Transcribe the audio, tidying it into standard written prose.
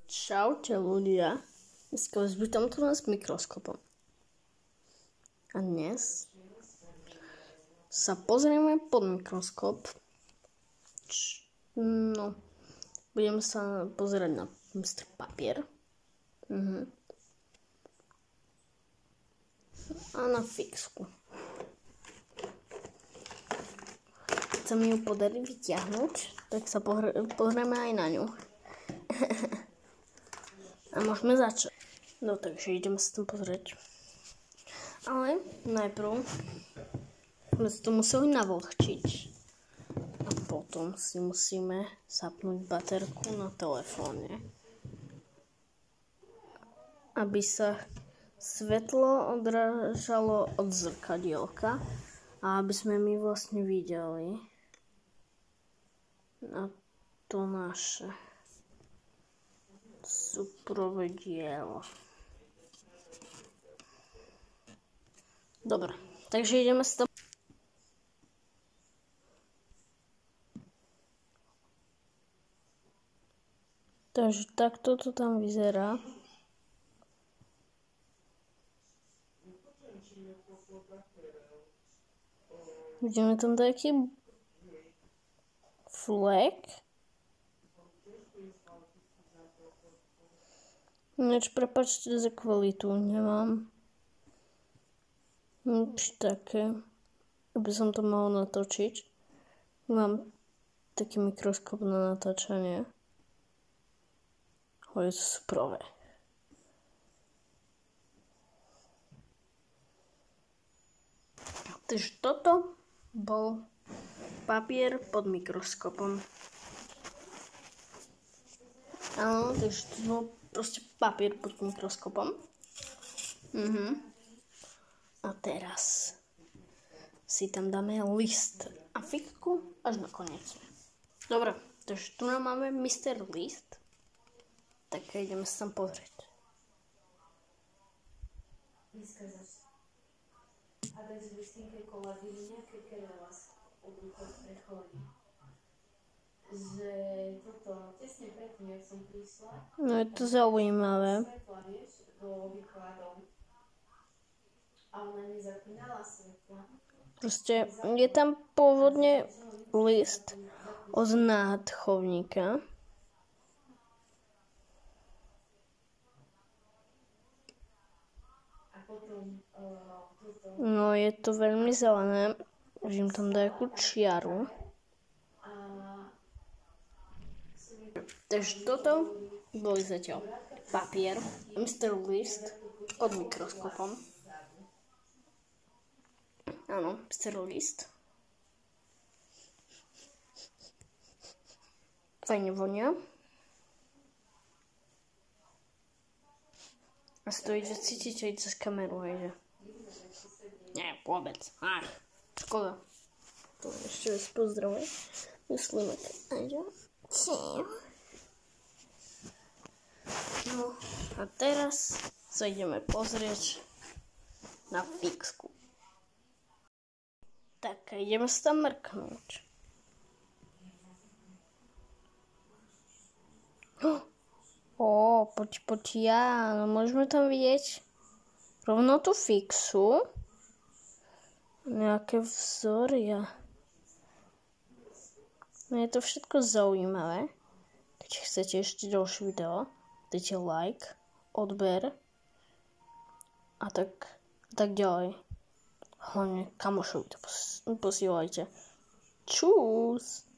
Čaute ľudia, dneska vás vítam tu s mikroskopom. A dnes sa pozrieme pod mikroskop. Budeme sa pozerať na Mr. Papier. A na fixku. Keď sa mi ju podarí vyťahnuť, tak sa pozrieme aj na ňu. A môžeme začať. No takže ideme sa tam pozrieť. Ale najprv sme si to museli navlhčiť. A potom si musíme zapnúť baterku na telefóne. Aby sa svetlo odrážalo od zrkadielka. A aby sme my vlastne videli na to naše súprové dielo. Dobre, takže ideme s tom. Takže takto to tam vyzerá. Vidíme tam taký flek. Ináč prepáčte za kvalitu, nemám nič také, aby som to mohol natočiť. Mám taký mikroskop na natáčanie. Ale je to superové. Takže toto bol papier pod mikroskopom. Áno, takže to bol proste papier pod mikroskopom. A teraz si tam dáme list a figku až na koniec. Dobre, takže tu nám máme Mr. List. Tak ideme sa tam pozrieť. A bez listinke kolegyňa, keď vás obvykle prechodí. Že toto tesne predtým, jak som prišla. No je to zaujímavé. Svetla, vieš, do výkladov. A ona nezapínala svetla. Proste je tam pôvodne list od náchodníka. No je to veľmi zelené. Vidím tam nejakú čiaru. Takže toto boli zatiaľ papier, Mr. List pod mikroskopom. Áno, Mr. List. Fajne vonia. A stojí, že cítite aj cez kameru, hejže. Nie, vôbec. Škoda. To ešte vás pozdravujem. Myslíme to. No a teraz sa ideme pozrieť na fixku. Tak ideme sa tam mrknúť. Poď ja, no môžeme tam vidieť rovno tú fixu. Nejaké vzory. No je to všetko zaujímavé. Keď chcete ešte ďalšie video, dajte like, odber a tak ďalej. Hlavne kamošovi to posielajte. Čus!